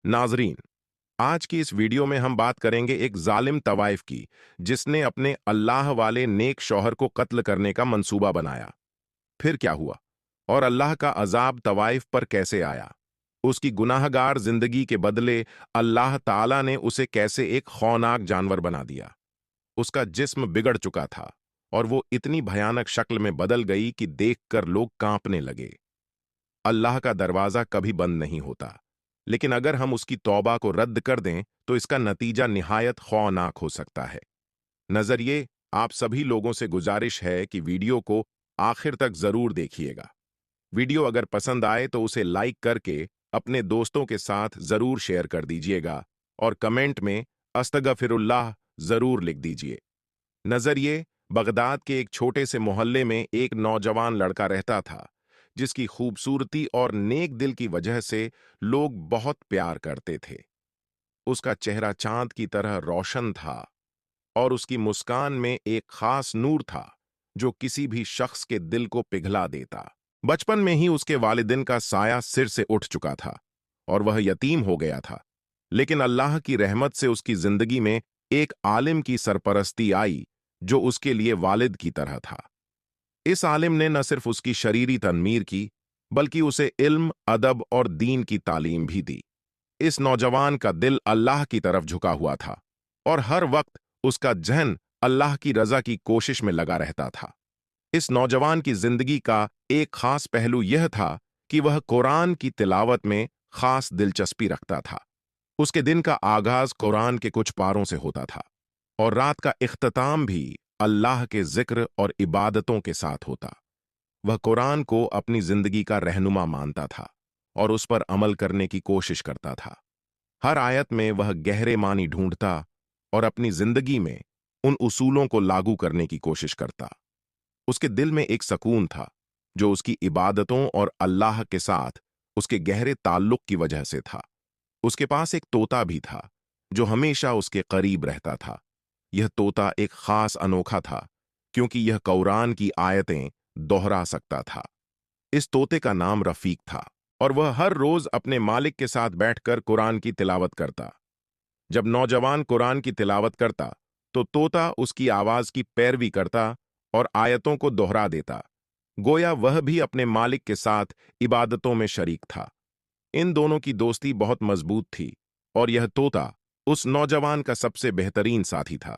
नाजरीन, आज की इस वीडियो में हम बात करेंगे एक जालिम तवाइफ की जिसने अपने अल्लाह वाले नेक शौहर को कत्ल करने का मंसूबा बनाया। फिर क्या हुआ और अल्लाह का अजाब तवाइफ पर कैसे आया? उसकी गुनाहगार जिंदगी के बदले अल्लाह ताला ने उसे कैसे एक खौफनाक जानवर बना दिया? उसका जिस्म बिगड़ चुका था और वो इतनी भयानक शक्ल में बदल गई कि देखकर लोग कांपने लगे। अल्लाह का दरवाजा कभी बंद नहीं होता, लेकिन अगर हम उसकी तौबा को रद्द कर दें तो इसका नतीजा निहायत खौफनाक हो सकता है। नजरिए, आप सभी लोगों से गुजारिश है कि वीडियो को आखिर तक जरूर देखिएगा। वीडियो अगर पसंद आए तो उसे लाइक करके अपने दोस्तों के साथ जरूर शेयर कर दीजिएगा और कमेंट में अस्तगफिरुल्लाह जरूर लिख दीजिए। नजरिए, बगदाद के एक छोटे से मोहल्ले में एक नौजवान लड़का रहता था जिसकी खूबसूरती और नेक दिल की वजह से लोग बहुत प्यार करते थे। उसका चेहरा चांद की तरह रोशन था और उसकी मुस्कान में एक खास नूर था जो किसी भी शख्स के दिल को पिघला देता। बचपन में ही उसके वालिदिन का साया सिर से उठ चुका था और वह यतीम हो गया था, लेकिन अल्लाह की रहमत से उसकी जिंदगी में एक आलिम की सरपरस्ती आई जो उसके लिए वालिद की तरह था। इस आलिम ने न सिर्फ उसकी शरीरी तनमीर की, बल्कि उसे इल्म, अदब और दीन की तालीम भी दी। इस नौजवान का दिल अल्लाह की तरफ झुका हुआ था और हर वक्त उसका जहन अल्लाह की रजा की कोशिश में लगा रहता था। इस नौजवान की जिंदगी का एक खास पहलू यह था कि वह कुरान की तिलावत में खास दिलचस्पी रखता था। उसके दिन का आगाज कुरान के कुछ पारों से होता था और रात का इख्तिताम भी अल्लाह के जिक्र और इबादतों के साथ होता। वह कुरान को अपनी जिंदगी का रहनुमा मानता था और उस पर अमल करने की कोशिश करता था। हर आयत में वह गहरे मानी ढूंढता और अपनी जिंदगी में उन उसूलों को लागू करने की कोशिश करता। उसके दिल में एक सकून था जो उसकी इबादतों और अल्लाह के साथ उसके गहरे ताल्लुक की वजह से था। उसके पास एक तोता भी था जो हमेशा उसके करीब रहता था। यह तोता एक खास अनोखा था क्योंकि यह कुरान की आयतें दोहरा सकता था। इस तोते का नाम रफीक था और वह हर रोज अपने मालिक के साथ बैठकर कुरान की तिलावत करता। जब नौजवान कुरान की तिलावत करता तो तोता उसकी आवाज की पैरवी करता और आयतों को दोहरा देता, गोया वह भी अपने मालिक के साथ इबादतों में शरीक था। इन दोनों की दोस्ती बहुत मजबूत थी और यह तोता उस नौजवान का सबसे बेहतरीन साथी था।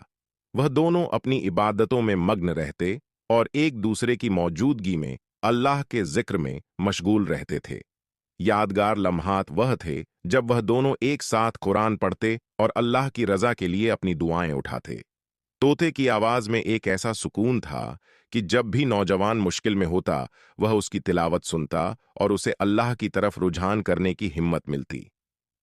वह दोनों अपनी इबादतों में मग्न रहते और एक दूसरे की मौजूदगी में अल्लाह के जिक्र में मशगूल रहते थे। यादगार लम्हात वह थे जब वह दोनों एक साथ कुरान पढ़ते और अल्लाह की रजा के लिए अपनी दुआएं उठाते। तोते की आवाज में एक ऐसा सुकून था कि जब भी नौजवान मुश्किल में होता, वह उसकी तिलावत सुनता और उसे अल्लाह की तरफ रुझान करने की हिम्मत मिलती।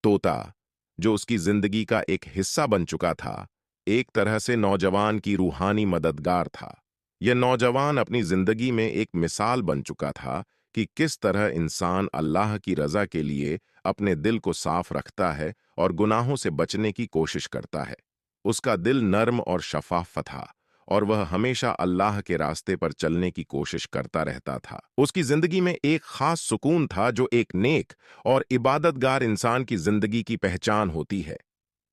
तोता, जो उसकी जिंदगी का एक हिस्सा बन चुका था, एक तरह से नौजवान की रूहानी मददगार था। यह नौजवान अपनी जिंदगी में एक मिसाल बन चुका था कि किस तरह इंसान अल्लाह की रजा के लिए अपने दिल को साफ रखता है और गुनाहों से बचने की कोशिश करता है। उसका दिल नर्म और शफाफ था और वह हमेशा अल्लाह के रास्ते पर चलने की कोशिश करता रहता था। उसकी जिंदगी में एक खास सुकून था जो एक नेक और इबादतगार इंसान की जिंदगी की पहचान होती है।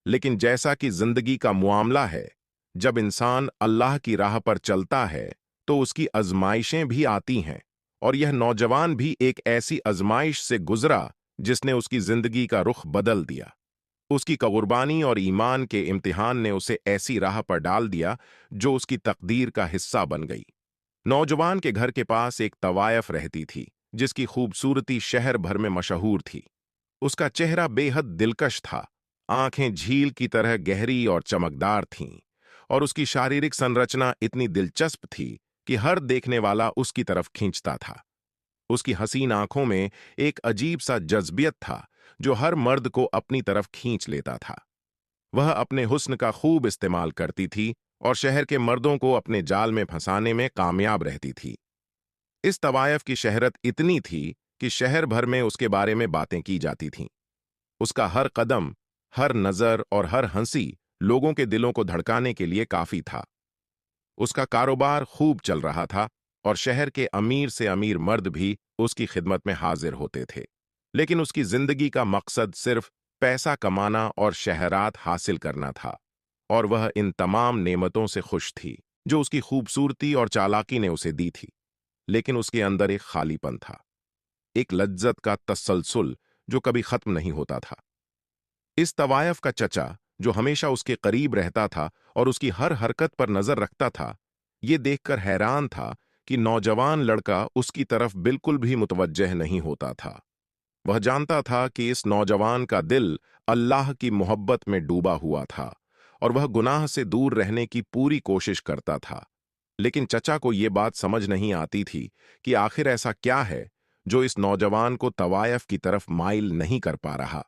लेकिन जैसा कि जिंदगी का मुआमला है, जब इंसान अल्लाह की राह पर चलता है तो उसकी आजमाइशें भी आती हैं और यह नौजवान भी एक ऐसी आजमाइश से गुजरा जिसने उसकी जिंदगी का रुख बदल दिया। उसकी कुर्बानी और ईमान के इम्तिहान ने उसे ऐसी राह पर डाल दिया जो उसकी तकदीर का हिस्सा बन गई। नौजवान के घर के पास एक तवायफ रहती थी जिसकी खूबसूरती शहर भर में मशहूर थी। उसका चेहरा बेहद दिलकश था, आंखें झील की तरह गहरी और चमकदार थीं और उसकी शारीरिक संरचना इतनी दिलचस्प थी कि हर देखने वाला उसकी तरफ खींचता था। उसकी हसीन आंखों में एक अजीब सा जज्बियत था जो हर मर्द को अपनी तरफ खींच लेता था। वह अपने हुस्न का खूब इस्तेमाल करती थी और शहर के मर्दों को अपने जाल में फंसाने में कामयाब रहती थी। इस तवायफ की शहरत इतनी थी कि शहर भर में उसके बारे में बातें की जाती थीं। उसका हर कदम, हर नजर और हर हंसी लोगों के दिलों को धड़काने के लिए काफी था। उसका कारोबार खूब चल रहा था और शहर के अमीर से अमीर मर्द भी उसकी खिदमत में हाजिर होते थे। लेकिन उसकी जिंदगी का मकसद सिर्फ पैसा कमाना और शहरात हासिल करना था, और वह इन तमाम नेमतों से खुश थी जो उसकी खूबसूरती और चालाकी ने उसे दी थी। लेकिन उसके अंदर एक खालीपन था, एक लज्जत का तसलसल जो कभी खत्म नहीं होता था। इस तवायफ का चचा, जो हमेशा उसके करीब रहता था और उसकी हर हरकत पर नजर रखता था, ये देखकर हैरान था कि नौजवान लड़का उसकी तरफ बिल्कुल भी मुतवज्जह नहीं होता था। वह जानता था कि इस नौजवान का दिल अल्लाह की मोहब्बत में डूबा हुआ था और वह गुनाह से दूर रहने की पूरी कोशिश करता था। लेकिन चचा को यह बात समझ नहीं आती थी कि आखिर ऐसा क्या है जो इस नौजवान को तवायफ की तरफ माइल नहीं कर पा रहा।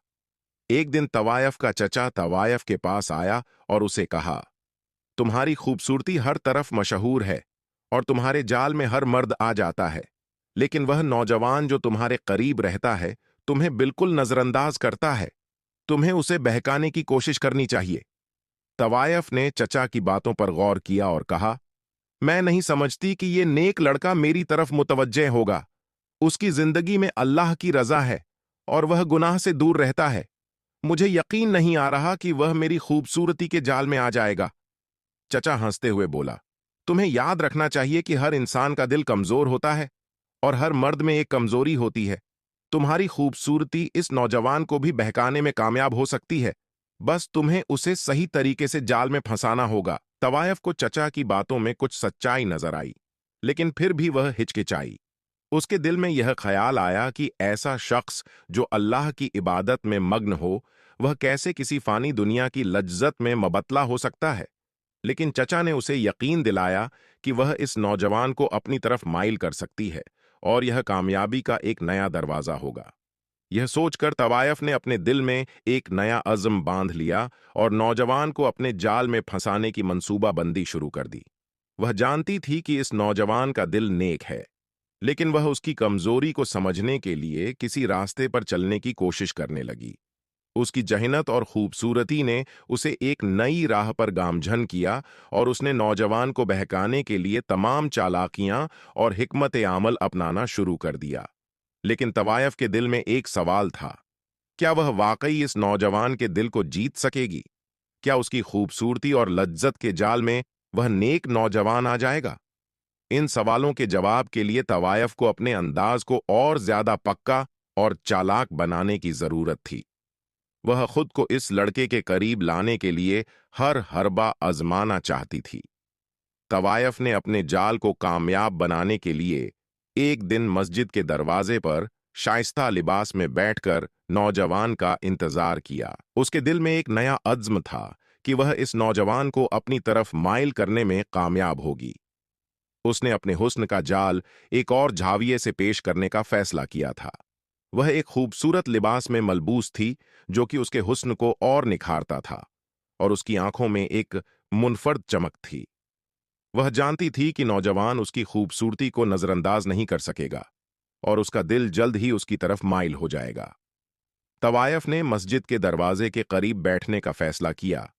एक दिन तवायफ का चचा तवायफ के पास आया और उसे कहा, तुम्हारी खूबसूरती हर तरफ मशहूर है और तुम्हारे जाल में हर मर्द आ जाता है, लेकिन वह नौजवान जो तुम्हारे करीब रहता है तुम्हें बिल्कुल नजरअंदाज करता है। तुम्हें उसे बहकाने की कोशिश करनी चाहिए। तवायफ ने चचा की बातों पर गौर किया और कहा, मैं नहीं समझती कि ये नेक लड़का मेरी तरफ मुतवज्जह होगा। उसकी जिंदगी में अल्लाह की रजा है और वह गुनाह से दूर रहता है। मुझे यकीन नहीं आ रहा कि वह मेरी खूबसूरती के जाल में आ जाएगा। चचा हंसते हुए बोला, तुम्हें याद रखना चाहिए कि हर इंसान का दिल कमजोर होता है और हर मर्द में एक कमजोरी होती है। तुम्हारी खूबसूरती इस नौजवान को भी बहकाने में कामयाब हो सकती है। बस तुम्हें उसे सही तरीके से जाल में फंसाना होगा। तवायफ को चचा की बातों में कुछ सच्चाई नजर आई, लेकिन फिर भी वह हिचकिचाई। उसके दिल में यह ख्याल आया कि ऐसा शख्स जो अल्लाह की इबादत में मग्न हो, वह कैसे किसी फानी दुनिया की लज्जत में मबतला हो सकता है। लेकिन चचा ने उसे यकीन दिलाया कि वह इस नौजवान को अपनी तरफ माइल कर सकती है और यह कामयाबी का एक नया दरवाजा होगा। यह सोचकर तवायफ ने अपने दिल में एक नया अज़्म बांध लिया और नौजवान को अपने जाल में फंसाने की मंसूबाबंदी शुरू कर दी। वह जानती थी कि इस नौजवान का दिल नेक है, लेकिन वह उसकी कमजोरी को समझने के लिए किसी रास्ते पर चलने की कोशिश करने लगी। उसकी जहनत और खूबसूरती ने उसे एक नई राह पर गामझन किया और उसने नौजवान को बहकाने के लिए तमाम चालाकियां और हिकमत अमल अपनाना शुरू कर दिया। लेकिन तवायफ के दिल में एक सवाल था, क्या वह वाकई इस नौजवान के दिल को जीत सकेगी? क्या उसकी खूबसूरती और लज्जत के जाल में वह नेक नौजवान आ जाएगा? इन सवालों के जवाब के लिए तवायफ को अपने अंदाज को और ज्यादा पक्का और चालाक बनाने की जरूरत थी। वह खुद को इस लड़के के करीब लाने के लिए हर हरबा आजमाना चाहती थी। तवायफ ने अपने जाल को कामयाब बनाने के लिए एक दिन मस्जिद के दरवाजे पर शाइस्ता लिबास में बैठकर नौजवान का इंतजार किया। उसके दिल में एक नया अज़्म था कि वह इस नौजवान को अपनी तरफ माइल करने में कामयाब होगी। उसने अपने हुस्न का जाल एक और झाविये से पेश करने का फैसला किया था। वह एक खूबसूरत लिबास में मलबूस थी जो कि उसके हुस्न को और निखारता था, और उसकी आंखों में एक मुनफर्द चमक थी। वह जानती थी कि नौजवान उसकी खूबसूरती को नजरअंदाज नहीं कर सकेगा और उसका दिल जल्द ही उसकी तरफ माइल हो जाएगा। तवायफ ने मस्जिद के दरवाजे के करीब बैठने का फैसला किया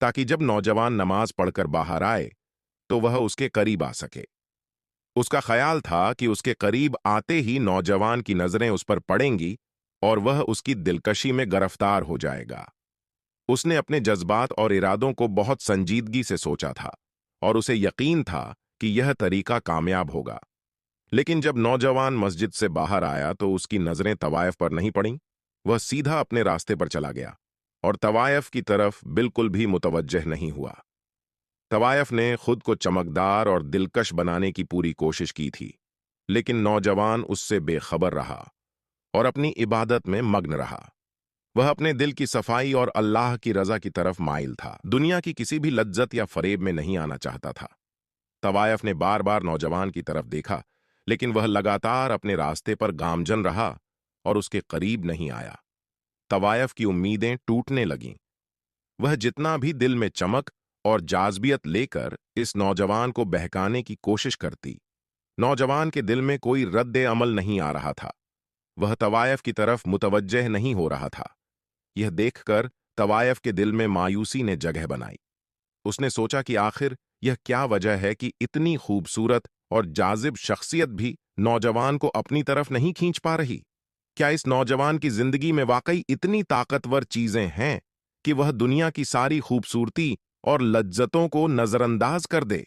ताकि जब नौजवान नमाज पढ़कर बाहर आए तो वह उसके करीब आ सके। उसका ख्याल था कि उसके करीब आते ही नौजवान की नजरें उस पर पड़ेंगी और वह उसकी दिलकशी में गिरफ्तार हो जाएगा। उसने अपने जज्बात और इरादों को बहुत संजीदगी से सोचा था और उसे यकीन था कि यह तरीका कामयाब होगा। लेकिन जब नौजवान मस्जिद से बाहर आया तो उसकी नजरें तवायफ पर नहीं पड़ीं। वह सीधा अपने रास्ते पर चला गया और तवायफ की तरफ बिल्कुल भी मुतवज्जह नहीं हुआ। तवायफ ने खुद को चमकदार और दिलकश बनाने की पूरी कोशिश की थी, लेकिन नौजवान उससे बेखबर रहा और अपनी इबादत में मग्न रहा। वह अपने दिल की सफाई और अल्लाह की रजा की तरफ माइल था, दुनिया की किसी भी लज्जत या फरेब में नहीं आना चाहता था। तवायफ ने बार बार नौजवान की तरफ देखा, लेकिन वह लगातार अपने रास्ते पर गामजन रहा और उसके करीब नहीं आया। तवायफ की उम्मीदें टूटने लगीं। वह जितना भी दिल में चमक और जाज़बियत लेकर इस नौजवान को बहकाने की कोशिश करती, नौजवान के दिल में कोई रद्द अमल नहीं आ रहा था। वह तवायफ की तरफ मुतवज्जह नहीं हो रहा था। यह देखकर तवायफ के दिल में मायूसी ने जगह बनाई। उसने सोचा कि आखिर यह क्या वजह है कि इतनी खूबसूरत और जाजिब शख्सियत भी नौजवान को अपनी तरफ नहीं खींच पा रही। क्या इस नौजवान की जिंदगी में वाकई इतनी ताकतवर चीजें हैं कि वह दुनिया की सारी खूबसूरती और लज्जतों को नजरअंदाज कर दे?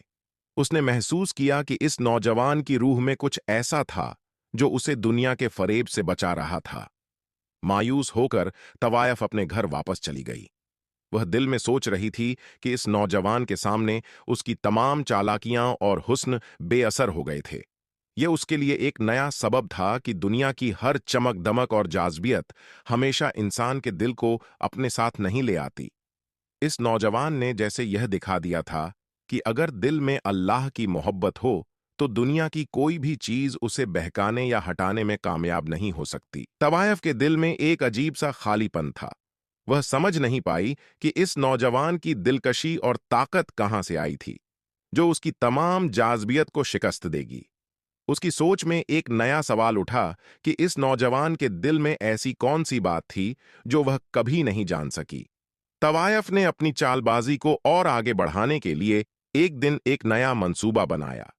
उसने महसूस किया कि इस नौजवान की रूह में कुछ ऐसा था जो उसे दुनिया के फरेब से बचा रहा था। मायूस होकर तवायफ अपने घर वापस चली गई। वह दिल में सोच रही थी कि इस नौजवान के सामने उसकी तमाम चालाकियां और हुस्न बेअसर हो गए थे। यह उसके लिए एक नया सबब था कि दुनिया की हर चमक दमक और जाज़बियत हमेशा इंसान के दिल को अपने साथ नहीं ले आती। इस नौजवान ने जैसे यह दिखा दिया था कि अगर दिल में अल्लाह की मोहब्बत हो तो दुनिया की कोई भी चीज उसे बहकाने या हटाने में कामयाब नहीं हो सकती। तवायफ के दिल में एक अजीब सा खालीपन था। वह समझ नहीं पाई कि इस नौजवान की दिलकशी और ताकत कहां से आई थी जो उसकी तमाम जाज़बियत को शिकस्त देगी। उसकी सोच में एक नया सवाल उठा कि इस नौजवान के दिल में ऐसी कौन सी बात थी जो वह कभी नहीं जान सकी। तवायफ ने अपनी चालबाजी को और आगे बढ़ाने के लिए एक दिन एक नया मंसूबा बनाया।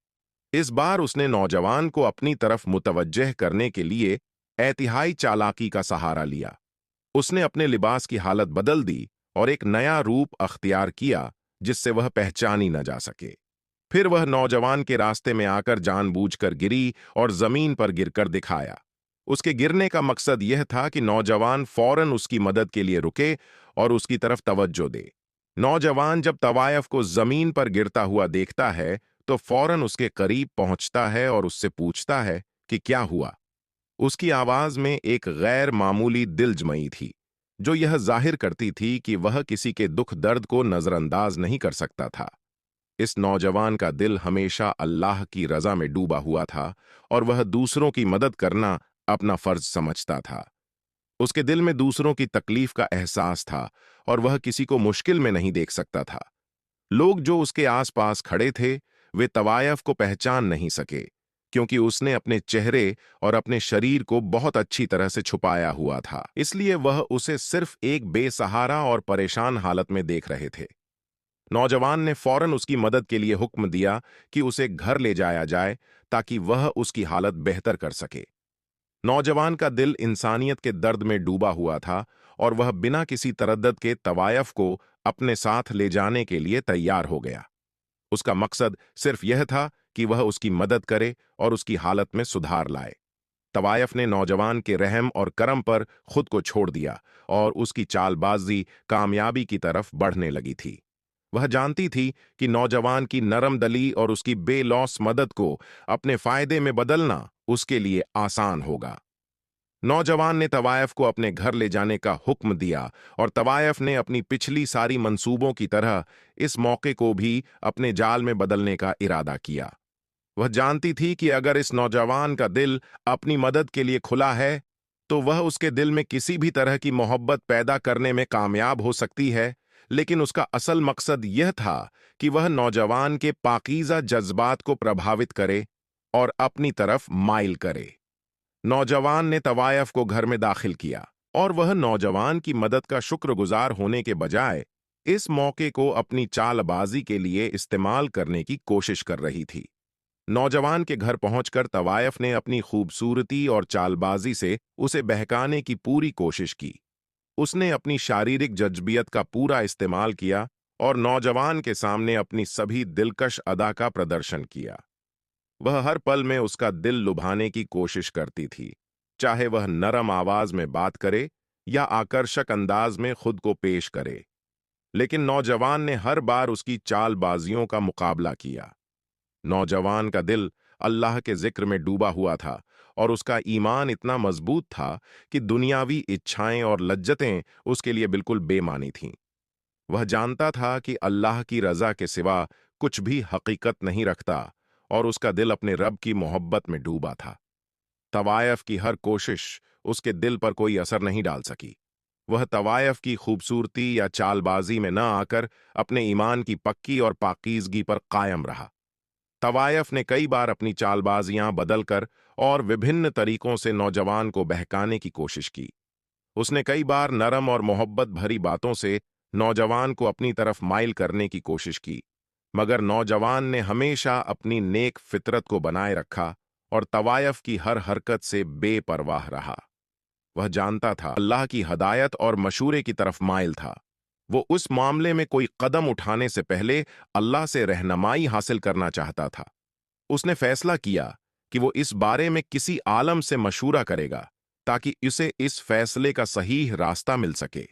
इस बार उसने नौजवान को अपनी तरफ मुतवज्जह करने के लिए एतिहाई चालाकी का सहारा लिया। उसने अपने लिबास की हालत बदल दी और एक नया रूप अख्तियार किया जिससे वह पहचानी न जा सके। फिर वह नौजवान के रास्ते में आकर जानबूझकर गिरी और जमीन पर गिरकर दिखाया। उसके गिरने का मकसद यह था कि नौजवान फौरन उसकी मदद के लिए रुके और उसकी तरफ तवज्जो दे। नौजवान जब तवायफ को जमीन पर गिरता हुआ देखता है तो फौरन उसके करीब पहुंचता है और उससे पूछता है कि क्या हुआ। उसकी आवाज में एक गैर मामूली दिलजमई थी जो यह जाहिर करती थी कि वह किसी के दुख दर्द को नजरअंदाज नहीं कर सकता था। इस नौजवान का दिल हमेशा अल्लाह की रजा में डूबा हुआ था और वह दूसरों की मदद करना अपना फर्ज समझता था। उसके दिल में दूसरों की तकलीफ का एहसास था और वह किसी को मुश्किल में नहीं देख सकता था। लोग जो उसके आसपास खड़े थे वे तवायफ को पहचान नहीं सके क्योंकि उसने अपने चेहरे और अपने शरीर को बहुत अच्छी तरह से छुपाया हुआ था। इसलिए वह उसे सिर्फ एक बेसहारा और परेशान हालत में देख रहे थे। नौजवान ने फौरन उसकी मदद के लिए हुक्म दिया कि उसे घर ले जाया जाए ताकि वह उसकी हालत बेहतर कर सके। नौजवान का दिल इंसानियत के दर्द में डूबा हुआ था और वह बिना किसी तरद्दद के तवायफ को अपने साथ ले जाने के लिए तैयार हो गया। उसका मकसद सिर्फ यह था कि वह उसकी मदद करे और उसकी हालत में सुधार लाए। तवायफ ने नौजवान के रहम और करम पर खुद को छोड़ दिया और उसकी चालबाजी कामयाबी की तरफ बढ़ने लगी थी। वह जानती थी कि नौजवान की नरम दली और उसकी बेलौस मदद को अपने फायदे में बदलना उसके लिए आसान होगा। नौजवान ने तवायफ को अपने घर ले जाने का हुक्म दिया और तवायफ ने अपनी पिछली सारी मंसूबों की तरह इस मौके को भी अपने जाल में बदलने का इरादा किया। वह जानती थी कि अगर इस नौजवान का दिल अपनी मदद के लिए खुला है तो वह उसके दिल में किसी भी तरह की मोहब्बत पैदा करने में कामयाब हो सकती है। लेकिन उसका असल मकसद यह था कि वह नौजवान के पाकीज़ा जज्बात को प्रभावित करे और अपनी तरफ माइल करे। नौजवान ने तवायफ को घर में दाखिल किया और वह नौजवान की मदद का शुक्रगुजार होने के बजाय इस मौके को अपनी चालबाजी के लिए इस्तेमाल करने की कोशिश कर रही थी। नौजवान के घर पहुंचकर तवायफ ने अपनी खूबसूरती और चालबाजी से उसे बहकाने की पूरी कोशिश की। उसने अपनी शारीरिक जज्बियत का पूरा इस्तेमाल किया और नौजवान के सामने अपनी सभी दिलकश अदा का प्रदर्शन किया। वह हर पल में उसका दिल लुभाने की कोशिश करती थी, चाहे वह नरम आवाज में बात करे या आकर्षक अंदाज में खुद को पेश करे। लेकिन नौजवान ने हर बार उसकी चालबाजियों का मुकाबला किया। नौजवान का दिल अल्लाह के जिक्र में डूबा हुआ था और उसका ईमान इतना मजबूत था कि दुनियावी इच्छाएं और लज्जतें उसके लिए बिल्कुल बेमानी थीं। वह जानता था कि अल्लाह की रजा के सिवा कुछ भी हकीकत नहीं रखता और उसका दिल अपने रब की मोहब्बत में डूबा था। तवायफ की हर कोशिश उसके दिल पर कोई असर नहीं डाल सकी। वह तवायफ की खूबसूरती या चालबाजी में न आकर अपने ईमान की पक्की और पाकीज़गी पर कायम रहा। तवायफ ने कई बार अपनी चालबाजियां बदलकर और विभिन्न तरीकों से नौजवान को बहकाने की कोशिश की। उसने कई बार नरम और मोहब्बत भरी बातों से नौजवान को अपनी तरफ माइल करने की कोशिश की, मगर नौजवान ने हमेशा अपनी नेक फितरत को बनाए रखा और तवायफ की हर हरकत से बेपरवाह रहा। वह जानता था अल्लाह की हदायत और मशूरे की तरफ माइल था। वो उस मामले में कोई कदम उठाने से पहले अल्लाह से रहनुमाई हासिल करना चाहता था। उसने फैसला किया कि वो इस बारे में किसी आलम से मशूरा करेगा ताकि उसे इस फैसले का सही रास्ता मिल सके।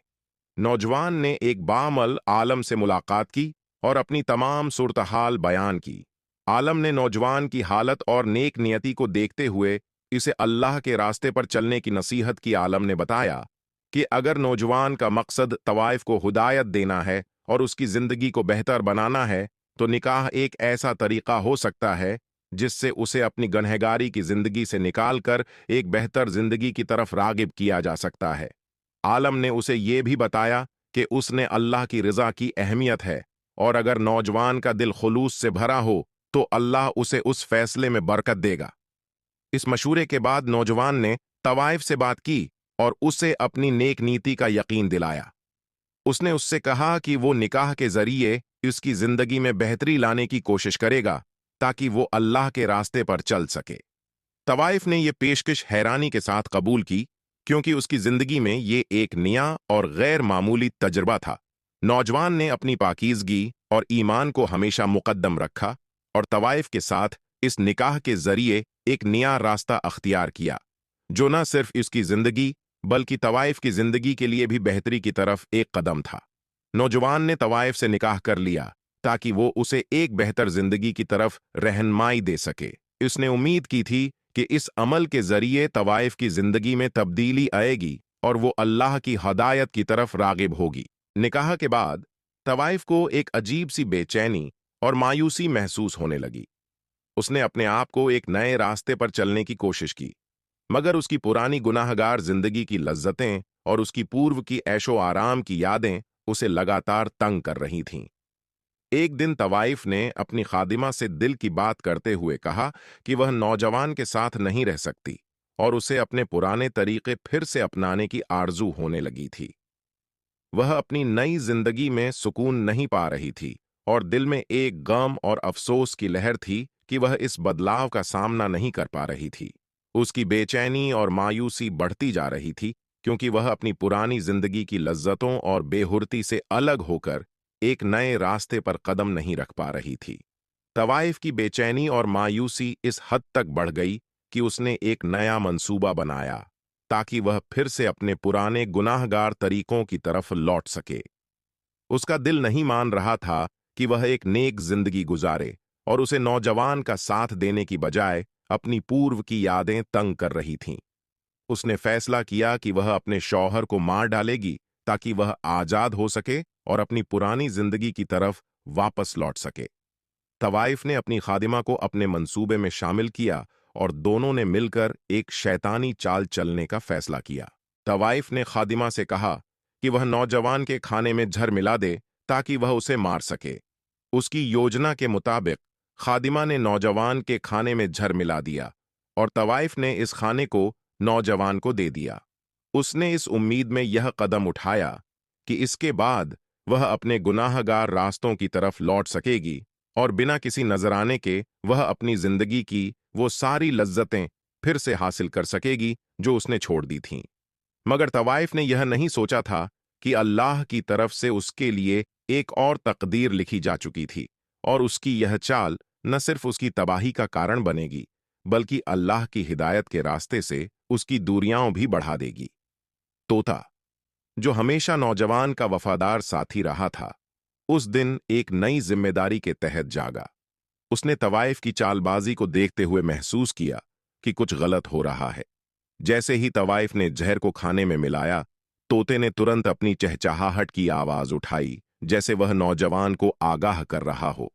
नौजवान ने एक बामल आलम से मुलाकात की और अपनी तमाम सूरत-हाल बयान की। आलम ने नौजवान की हालत और नेक नियति को देखते हुए इसे अल्लाह के रास्ते पर चलने की नसीहत की। आलम ने बताया कि अगर नौजवान का मकसद तवाइफ को हिदायत देना है और उसकी जिंदगी को बेहतर बनाना है, तो निकाह एक ऐसा तरीका हो सकता है जिससे उसे अपनी गनहगारी की जिंदगी से निकालकर एक बेहतर जिंदगी की तरफ रागिब किया जा सकता है। आलम ने उसे ये भी बताया कि उसने अल्लाह की रज़ा की अहमियत है और अगर नौजवान का दिल खुलूस से भरा हो तो अल्लाह उसे उस फैसले में बरकत देगा। इस मशूरे के बाद नौजवान ने तवाइफ से बात की और उसे अपनी नेक नीति का यकीन दिलाया। उसने उससे कहा कि वो निकाह के जरिए उसकी जिंदगी में बेहतरी लाने की कोशिश करेगा ताकि वो अल्लाह के रास्ते पर चल सके। तवाइफ ने यह पेशकश हैरानी के साथ कबूल की क्योंकि उसकी जिंदगी में ये एक नया और गैर मामूली तजुर्बा था। नौजवान ने अपनी पाकीज़गी और ईमान को हमेशा मुकद्दम रखा और तवाइफ के साथ इस निकाह के जरिए एक नया रास्ता अख्तियार किया जो न सिर्फ इसकी जिंदगी बल्कि तवाइफ की जिंदगी के लिए भी बेहतरी की तरफ एक कदम था। नौजवान ने तवाइफ से निकाह कर लिया ताकि वो उसे एक बेहतर जिंदगी की तरफ रहनुमाई दे सके। उसने उम्मीद की थी कि इस अमल के जरिए तवाइफ की जिंदगी में तब्दीली आएगी और वो अल्लाह की हदायत की तरफ रागिब होगी। निकाह के बाद तवाइफ को एक अजीब सी बेचैनी और मायूसी महसूस होने लगी। उसने अपने आप को एक नए रास्ते पर चलने की कोशिश की, मगर उसकी पुरानी गुनाहगार जिंदगी की लज्जतें और उसकी पूर्व की ऐशो आराम की यादें उसे लगातार तंग कर रही थीं। एक दिन तवाइफ ने अपनी खादिमा से दिल की बात करते हुए कहा कि वह नौजवान के साथ नहीं रह सकती और उसे अपने पुराने तरीके फिर से अपनाने की आरजू होने लगी थी। वह अपनी नई जिंदगी में सुकून नहीं पा रही थी और दिल में एक गम और अफसोस की लहर थी कि वह इस बदलाव का सामना नहीं कर पा रही थी। उसकी बेचैनी और मायूसी बढ़ती जा रही थी क्योंकि वह अपनी पुरानी जिंदगी की लज्जतों और बेहुरती से अलग होकर एक नए रास्ते पर कदम नहीं रख पा रही थी। तवाइफ की बेचैनी और मायूसी इस हद तक बढ़ गई कि उसने एक नया मंसूबा बनाया ताकि वह फिर से अपने पुराने गुनाहगार तरीकों की तरफ लौट सके। उसका दिल नहीं मान रहा था कि वह एक नेक जिंदगी गुजारे और उसे नौजवान का साथ देने की बजाय अपनी पूर्व की यादें तंग कर रही थीं। उसने फैसला किया कि वह अपने शौहर को मार डालेगी ताकि वह आजाद हो सके और अपनी पुरानी जिंदगी की तरफ वापस लौट सके। तवाइफ ने अपनी खादिमा को अपने मंसूबे में शामिल किया और दोनों ने मिलकर एक शैतानी चाल चलने का फैसला किया। तवाइफ ने खादिमा से कहा कि वह नौजवान के खाने में जहर मिला दे ताकि वह उसे मार सके। उसकी योजना के मुताबिक खादिमा ने नौजवान के खाने में जहर मिला दिया और तवाइफ ने इस खाने को नौजवान को दे दिया। उसने इस उम्मीद में यह कदम उठाया कि इसके बाद वह अपने गुनाहगार रास्तों की तरफ लौट सकेगी और बिना किसी नजराने के वह अपनी जिंदगी की वो सारी लज्जतें फिर से हासिल कर सकेगी जो उसने छोड़ दी थीं। मगर तवाइफ ने यह नहीं सोचा था कि अल्लाह की तरफ से उसके लिए एक और तकदीर लिखी जा चुकी थी और उसकी यह चाल न सिर्फ उसकी तबाही का कारण बनेगी बल्कि अल्लाह की हिदायत के रास्ते से उसकी दूरियां भी बढ़ा देगी। तोता, जो हमेशा नौजवान का वफादार साथी रहा था, उस दिन एक नई जिम्मेदारी के तहत जागा। उसने तवाइफ की चालबाजी को देखते हुए महसूस किया कि कुछ गलत हो रहा है। जैसे ही तवाइफ ने जहर को खाने में मिलाया, तोते ने तुरंत अपनी चहचहाहट की आवाज उठाई जैसे वह नौजवान को आगाह कर रहा हो।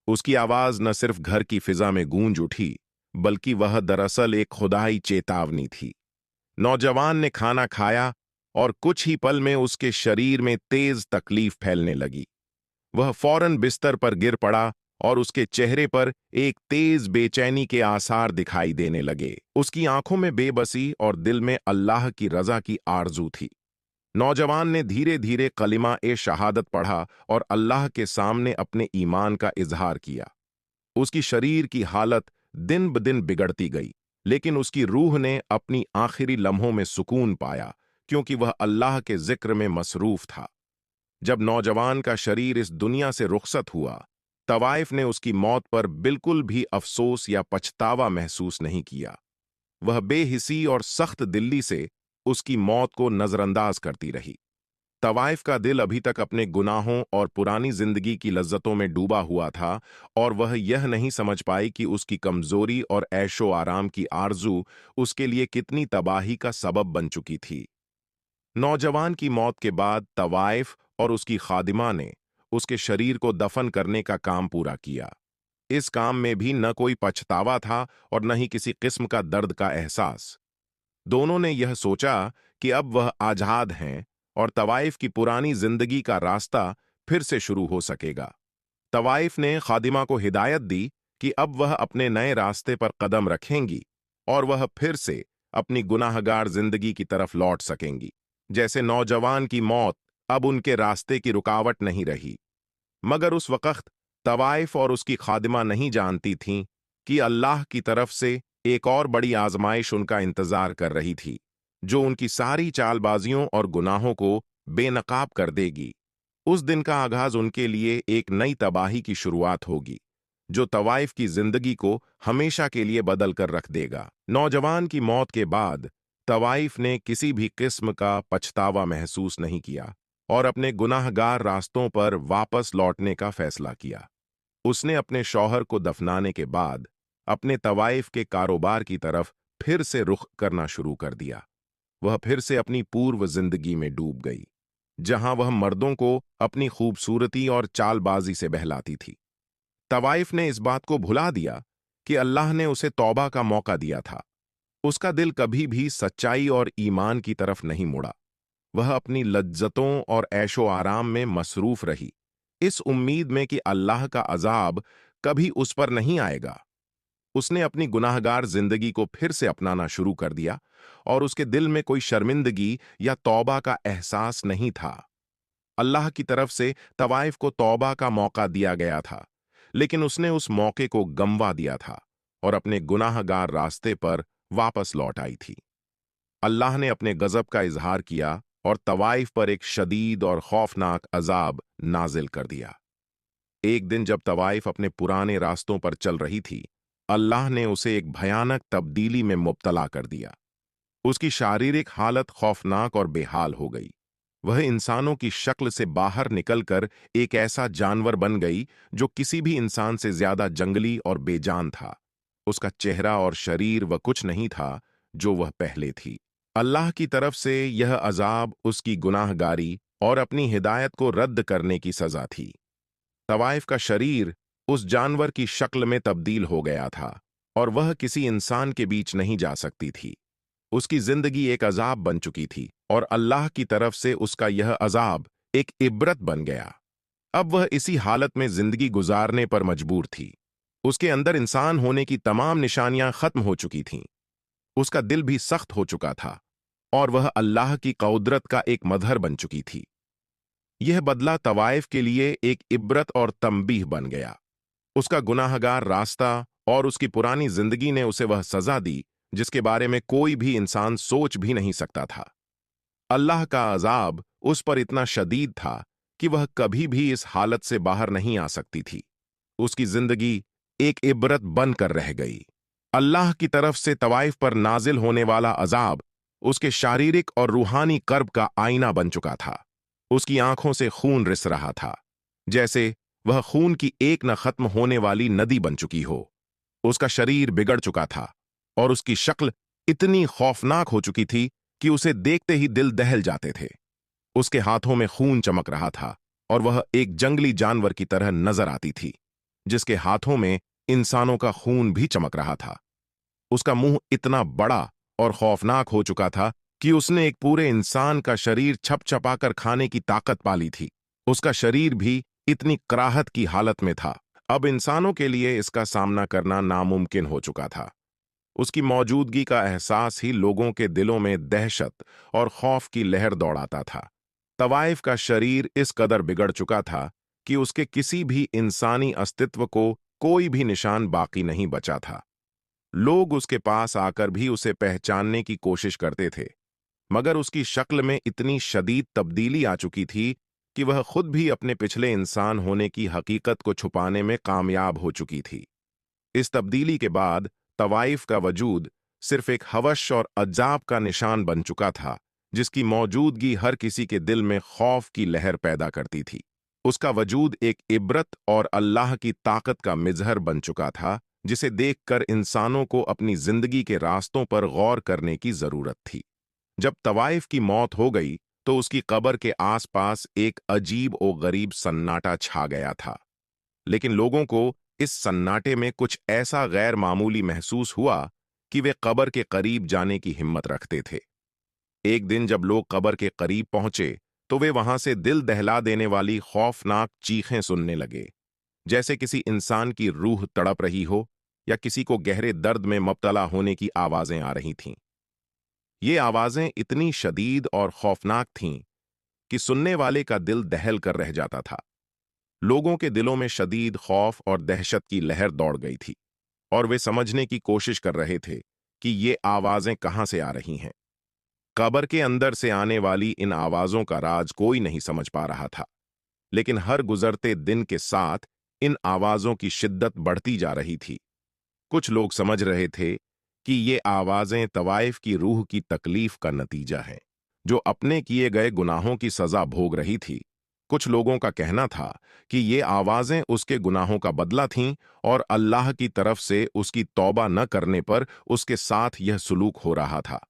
उसकी आवाज न सिर्फ घर की फिजा में गूंज उठी बल्कि वह दरअसल एक खुदाई चेतावनी थी। नौजवान ने खाना खाया और कुछ ही पल में उसके शरीर में तेज तकलीफ फैलने लगी। वह फौरन बिस्तर पर गिर पड़ा और उसके चेहरे पर एक तेज बेचैनी के आसार दिखाई देने लगे। उसकी आंखों में बेबसी और दिल में अल्लाह की रजा की आरजू थी। नौजवान ने धीरे धीरे कलिमा ए शहादत पढ़ा और अल्लाह के सामने अपने ईमान का इजहार किया। उसकी शरीर की हालत दिन ब दिन बिगड़ती गई लेकिन उसकी रूह ने अपनी आखिरी लम्हों में सुकून पाया, क्योंकि वह अल्लाह के जिक्र में मसरूफ था। जब नौजवान का शरीर इस दुनिया से रुखसत हुआ, तवाइफ ने उसकी मौत पर बिल्कुल भी अफसोस या पछतावा महसूस नहीं किया। वह बेहिसी और सख्त दिल्ली से उसकी मौत को नजरअंदाज करती रही। तवाइफ का दिल अभी तक अपने गुनाहों और पुरानी जिंदगी की लज्जतों में डूबा हुआ था, और वह यह नहीं समझ पाई कि उसकी कमजोरी और ऐशो आराम की आरजू उसके लिए कितनी तबाही का सबब बन चुकी थी। नौजवान की मौत के बाद तवाइफ और उसकी खादिमा ने उसके शरीर को दफन करने का काम पूरा किया। इस काम में भी न कोई पछतावा था और न ही किसी किस्म का दर्द का एहसास। दोनों ने यह सोचा कि अब वह आजाद हैं और तवाइफ की पुरानी जिंदगी का रास्ता फिर से शुरू हो सकेगा। तवाइफ ने खादिमा को हिदायत दी कि अब वह अपने नए रास्ते पर कदम रखेंगी और वह फिर से अपनी गुनाहगार जिंदगी की तरफ लौट सकेंगी। जैसे नौजवान की मौत अब उनके रास्ते की रुकावट नहीं रही। मगर उस वक्त तवाइफ और उसकी खादिमा नहीं जानती थीं कि अल्लाह की तरफ से एक और बड़ी आजमाइश उनका इंतजार कर रही थी, जो उनकी सारी चालबाजियों और गुनाहों को बेनकाब कर देगी। उस दिन का आगाज उनके लिए एक नई तबाही की शुरुआत होगी, जो तवाइफ की जिंदगी को हमेशा के लिए बदल कर रख देगा। नौजवान की मौत के बाद तवाइफ ने किसी भी किस्म का पछतावा महसूस नहीं किया और अपने गुनाहगार रास्तों पर वापस लौटने का फैसला किया। उसने अपने शौहर को दफनाने के बाद अपने तवाइफ के कारोबार की तरफ फिर से रुख करना शुरू कर दिया। वह फिर से अपनी पूर्व जिंदगी में डूब गई, जहां वह मर्दों को अपनी खूबसूरती और चालबाजी से बहलाती थी। तवाइफ ने इस बात को भुला दिया कि अल्लाह ने उसे तौबा का मौका दिया था। उसका दिल कभी भी सच्चाई और ईमान की तरफ नहीं मुड़ा। वह अपनी लज्जतों और ऐशो आराम में मसरूफ रही, इस उम्मीद में कि अल्लाह का अजाब कभी उस पर नहीं आएगा। उसने अपनी गुनाहगार जिंदगी को फिर से अपनाना शुरू कर दिया और उसके दिल में कोई शर्मिंदगी या तौबा का एहसास नहीं था। अल्लाह की तरफ से तवाइफ को तौबा का मौका दिया गया था, लेकिन उसने उस मौके को गंवा दिया था और अपने गुनाहगार रास्ते पर वापस लौट आई थी। अल्लाह ने अपने गजब का इजहार किया और तवाइफ पर एक शदीद और खौफनाक अजाब नाजिल कर दिया। एक दिन जब तवाइफ अपने पुराने रास्तों पर चल रही थी, अल्लाह ने उसे एक भयानक तब्दीली में मुब्तला कर दिया। उसकी शारीरिक हालत खौफनाक और बेहाल हो गई। वह इंसानों की शक्ल से बाहर निकलकर एक ऐसा जानवर बन गई जो किसी भी इंसान से ज्यादा जंगली और बेजान था। उसका चेहरा और शरीर वह कुछ नहीं था जो वह पहले थी। अल्लाह की तरफ से यह अजाब उसकी गुनाहगारी और अपनी हिदायत को रद्द करने की सजा थी। तवाइफ का शरीर उस जानवर की शक्ल में तब्दील हो गया था और वह किसी इंसान के बीच नहीं जा सकती थी। उसकी जिंदगी एक अजाब बन चुकी थी और अल्लाह की तरफ से उसका यह अजाब एक इबरत बन गया। अब वह इसी हालत में जिंदगी गुजारने पर मजबूर थी। उसके अंदर इंसान होने की तमाम निशानियां खत्म हो चुकी थीं। उसका दिल भी सख्त हो चुका था और वह अल्लाह की कुदरत का एक मजहर बन चुकी थी। यह बदला तवाइफ के लिए एक इबरत और तंबीह बन गया। उसका गुनाहगार रास्ता और उसकी पुरानी जिंदगी ने उसे वह सजा दी जिसके बारे में कोई भी इंसान सोच भी नहीं सकता था। अल्लाह का अजाब उस पर इतना शदीद था कि वह कभी भी इस हालत से बाहर नहीं आ सकती थी। उसकी जिंदगी एक इबरत बनकर रह गई। अल्लाह की तरफ से तवाइफ पर नाजिल होने वाला अजाब उसके शारीरिक और रूहानी कर्ब का आईना बन चुका था। उसकी आंखों से खून रिस रहा था, जैसे वह खून की एक न खत्म होने वाली नदी बन चुकी हो। उसका शरीर बिगड़ चुका था और उसकी शक्ल इतनी खौफनाक हो चुकी थी कि उसे देखते ही दिल दहल जाते थे। उसके हाथों में खून चमक रहा था और वह एक जंगली जानवर की तरह नजर आती थी, जिसके हाथों में इंसानों का खून भी चमक रहा था। उसका मुंह इतना बड़ा और खौफनाक हो चुका था कि उसने एक पूरे इंसान का शरीर छपछपाकर खाने की ताकत पाली थी। उसका शरीर भी इतनी कराहत की हालत में था। अब इंसानों के लिए इसका सामना करना नामुमकिन हो चुका था। उसकी मौजूदगी का एहसास ही लोगों के दिलों में दहशत और खौफ की लहर दौड़ाता था। तवाइफ का शरीर इस कदर बिगड़ चुका था कि उसके किसी भी इंसानी अस्तित्व को कोई भी निशान बाकी नहीं बचा था। लोग उसके पास आकर भी उसे पहचानने की कोशिश करते थे, मगर उसकी शक्ल में इतनी शदीद तब्दीली आ चुकी थी कि वह खुद भी अपने पिछले इंसान होने की हकीकत को छुपाने में कामयाब हो चुकी थी। इस तब्दीली के बाद तवाइफ का वजूद सिर्फ एक हवश और अजाब का निशान बन चुका था, जिसकी मौजूदगी हर किसी के दिल में खौफ की लहर पैदा करती थी। उसका वजूद एक इबरत और अल्लाह की ताकत का मिजहर बन चुका था, जिसे देखकर इंसानों को अपनी जिंदगी के रास्तों पर गौर करने की जरूरत थी। जब तवाइफ की मौत हो गई तो उसकी कब्र के आसपास एक अजीब और गरीब सन्नाटा छा गया था। लेकिन लोगों को इस सन्नाटे में कुछ ऐसा गैर मामूली महसूस हुआ कि वे कब्र के करीब जाने की हिम्मत रखते थे। एक दिन जब लोग कब्र के करीब पहुंचे तो वे वहां से दिल दहला देने वाली खौफनाक चीखें सुनने लगे, जैसे किसी इंसान की रूह तड़प रही हो या किसी को गहरे दर्द में मुब्तला होने की आवाजें आ रही थीं। ये आवाजें इतनी शदीद और खौफनाक थीं कि सुनने वाले का दिल दहल कर रह जाता था। लोगों के दिलों में शदीद खौफ और दहशत की लहर दौड़ गई थी, और वे समझने की कोशिश कर रहे थे कि ये आवाजें कहां से आ रही हैं। कब्र के अंदर से आने वाली इन आवाजों का राज कोई नहीं समझ पा रहा था, लेकिन हर गुजरते दिन के साथ इन आवाजों की शिद्दत बढ़ती जा रही थी। कुछ लोग समझ रहे थे कि ये आवाजें तवाइफ की रूह की तकलीफ का नतीजा है, जो अपने किए गए गुनाहों की सजा भोग रही थी। कुछ लोगों का कहना था कि ये आवाजें उसके गुनाहों का बदला थीं और अल्लाह की तरफ से उसकी तौबा न करने पर उसके साथ यह सुलूक हो रहा था।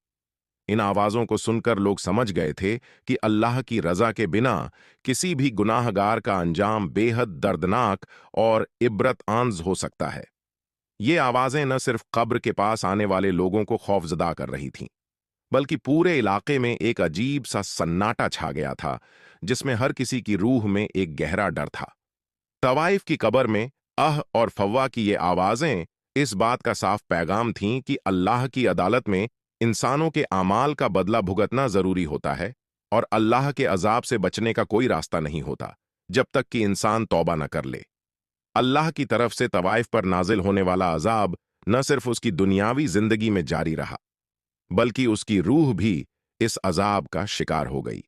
इन आवाजों को सुनकर लोग समझ गए थे कि अल्लाह की रजा के बिना किसी भी गुनाहगार का अंजाम बेहद दर्दनाक और इबरत आंज हो सकता है। ये आवाजें न सिर्फ कब्र के पास आने वाले लोगों को खौफजदा कर रही थीं, बल्कि पूरे इलाके में एक अजीब सा सन्नाटा छा गया था, जिसमें हर किसी की रूह में एक गहरा डर था। तवाइफ की कब्र में अह और फव्वा की ये आवाजें इस बात का साफ पैगाम थीं कि अल्लाह की अदालत में इंसानों के आमाल का बदला भुगतना जरूरी होता है, और अल्लाह के अजाब से बचने का कोई रास्ता नहीं होता जब तक कि इंसान तौबा न कर ले। अल्लाह की तरफ से तवाइफ पर नाजिल होने वाला अजाब न सिर्फ उसकी दुनियावी जिंदगी में जारी रहा, बल्कि उसकी रूह भी इस अजाब का शिकार हो गई।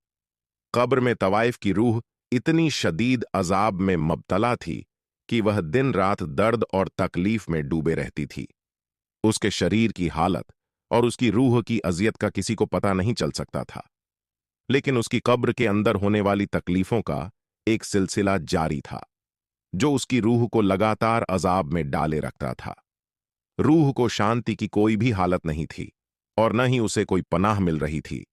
कब्र में तवाइफ की रूह इतनी शदीद अजाब में मुब्तला थी कि वह दिन रात दर्द और तकलीफ में डूबे रहती थी। उसके शरीर की हालत और उसकी रूह की अजियत का किसी को पता नहीं चल सकता था, लेकिन उसकी कब्र के अंदर होने वाली तकलीफों का एक सिलसिला जारी था, जो उसकी रूह को लगातार अजाब में डाले रखता था। रूह को शांति की कोई भी हालत नहीं थी, और न ही उसे कोई पनाह मिल रही थी।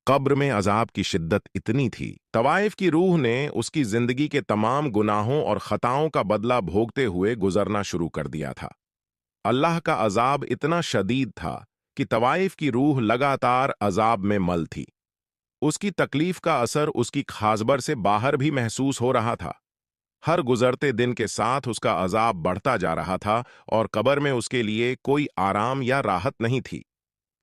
कब्र में अजाब की शिद्दत इतनी थी, तवाइफ की रूह ने उसकी जिंदगी के तमाम गुनाहों और खताओं का बदला भोगते हुए गुजरना शुरू कर दिया था। अल्लाह का अजाब इतना शदीद था कि तवाइफ की रूह लगातार अजाब में मल थी। उसकी तकलीफ का असर उसकी खासबर से बाहर भी महसूस हो रहा था। हर गुजरते दिन के साथ उसका अजाब बढ़ता जा रहा था, और कब्र में उसके लिए कोई आराम या राहत नहीं थी।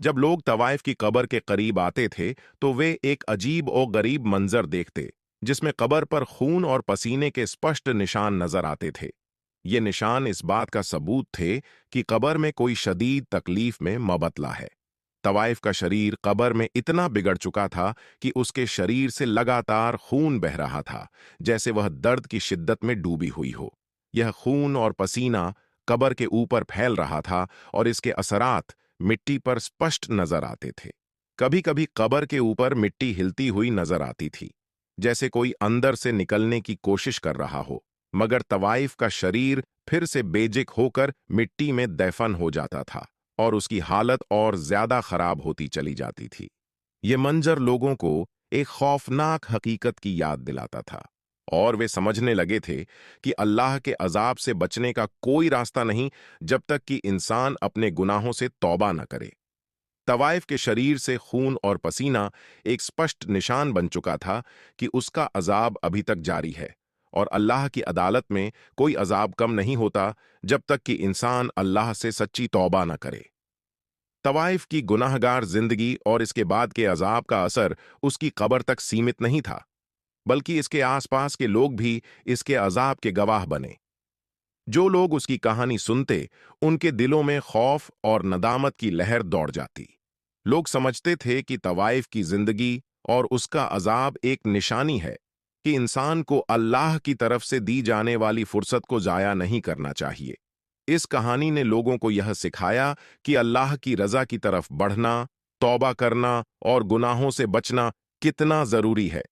जब लोग तवाइफ की कब्र के करीब आते थे तो वे एक अजीब और गरीब मंजर देखते, जिसमें कब्र पर खून और पसीने के स्पष्ट निशान नजर आते थे। ये निशान इस बात का सबूत थे कि कब्र में कोई शदीद तकलीफ में मुबतला है। तवाइफ का शरीर कब्र में इतना बिगड़ चुका था कि उसके शरीर से लगातार खून बह रहा था, जैसे वह दर्द की शिद्दत में डूबी हुई हो। यह खून और पसीना कब्र के ऊपर फैल रहा था, और इसके असरात मिट्टी पर स्पष्ट नजर आते थे। कभी कभी कब्र के ऊपर मिट्टी हिलती हुई नजर आती थी, जैसे कोई अंदर से निकलने की कोशिश कर रहा हो, मगर तवाइफ का शरीर फिर से बेजिक होकर मिट्टी में दफन हो जाता था, और उसकी हालत और ज्यादा खराब होती चली जाती थी। ये मंजर लोगों को एक खौफनाक हकीकत की याद दिलाता था, और वे समझने लगे थे कि अल्लाह के अजाब से बचने का कोई रास्ता नहीं जब तक कि इंसान अपने गुनाहों से तौबा न करे। तवाइफ के शरीर से खून और पसीना एक स्पष्ट निशान बन चुका था कि उसका अजाब अभी तक जारी है, और अल्लाह की अदालत में कोई अजाब कम नहीं होता जब तक कि इंसान अल्लाह से सच्ची तौबा न करे। तवाइफ की गुनाहगार जिंदगी और इसके बाद के अजाब का असर उसकी कब्र तक सीमित नहीं था, बल्कि इसके आसपास के लोग भी इसके अजाब के गवाह बने। जो लोग उसकी कहानी सुनते, उनके दिलों में खौफ और नदामत की लहर दौड़ जाती। लोग समझते थे कि तवाइफ की जिंदगी और उसका अजाब एक निशानी है कि इंसान को अल्लाह की तरफ से दी जाने वाली फुर्सत को जाया नहीं करना चाहिए। इस कहानी ने लोगों को यह सिखाया कि अल्लाह की रजा की तरफ बढ़ना, तौबा करना और गुनाहों से बचना कितना जरूरी है।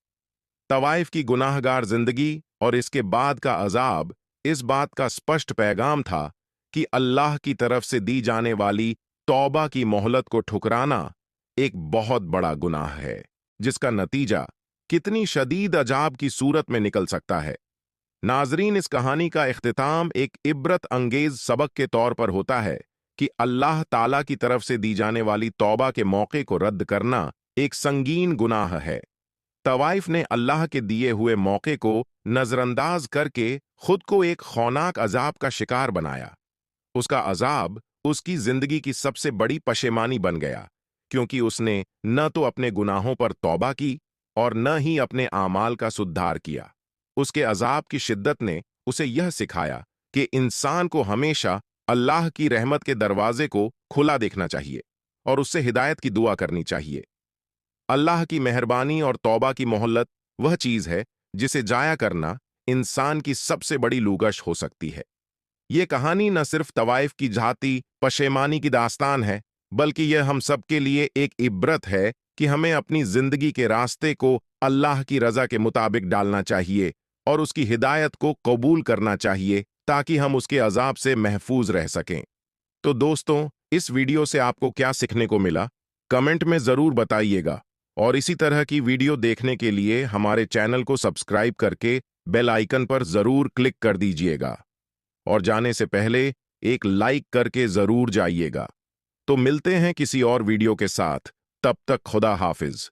तवाइफ की गुनाहगार जिंदगी और इसके बाद का अजाब इस बात का स्पष्ट पैगाम था कि अल्लाह की तरफ से दी जाने वाली तौबा की मोहलत को ठुकराना एक बहुत बड़ा गुनाह है, जिसका नतीजा कितनी शदीद अजाब की सूरत में निकल सकता है। नाजरीन, इस कहानी का इख्तिताम एक इब्रत अंगेज सबक के तौर पर होता है कि अल्लाह ताला की तरफ से दी जाने वाली तौबा के मौके को रद्द करना एक संगीन गुनाह है। तवाइफ ने अल्लाह के दिए हुए मौके को नजरअंदाज करके खुद को एक खौनाक अजाब का शिकार बनाया। उसका अजाब उसकी जिंदगी की सबसे बड़ी पशेमानी बन गया, क्योंकि उसने न तो अपने गुनाहों पर तौबा की और न ही अपने आमाल का सुधार किया। उसके अजाब की शिद्दत ने उसे यह सिखाया कि इंसान को हमेशा अल्लाह की रहमत के दरवाजे को खुला देखना चाहिए और उससे हिदायत की दुआ करनी चाहिए। अल्लाह की मेहरबानी और तौबा की मोहल्लत वह चीज है जिसे जाया करना इंसान की सबसे बड़ी लूगश हो सकती है। यह कहानी न सिर्फ तवाइफ की जाती पशेमानी की दास्तान है, बल्कि यह हम सबके लिए एक इब्रत है कि हमें अपनी जिंदगी के रास्ते को अल्लाह की रजा के मुताबिक डालना चाहिए और उसकी हिदायत को कबूल करना चाहिए, ताकि हम उसके अजाब से महफूज रह सकें। तो दोस्तों, इस वीडियो से आपको क्या सीखने को मिला, कमेंट में जरूर बताइएगा। और इसी तरह की वीडियो देखने के लिए हमारे चैनल को सब्सक्राइब करके बेल आइकन पर जरूर क्लिक कर दीजिएगा और जाने से पहले एक लाइक करके जरूर जाइएगा। तो मिलते हैं किसी और वीडियो के साथ, तब तक खुदा हाफिज।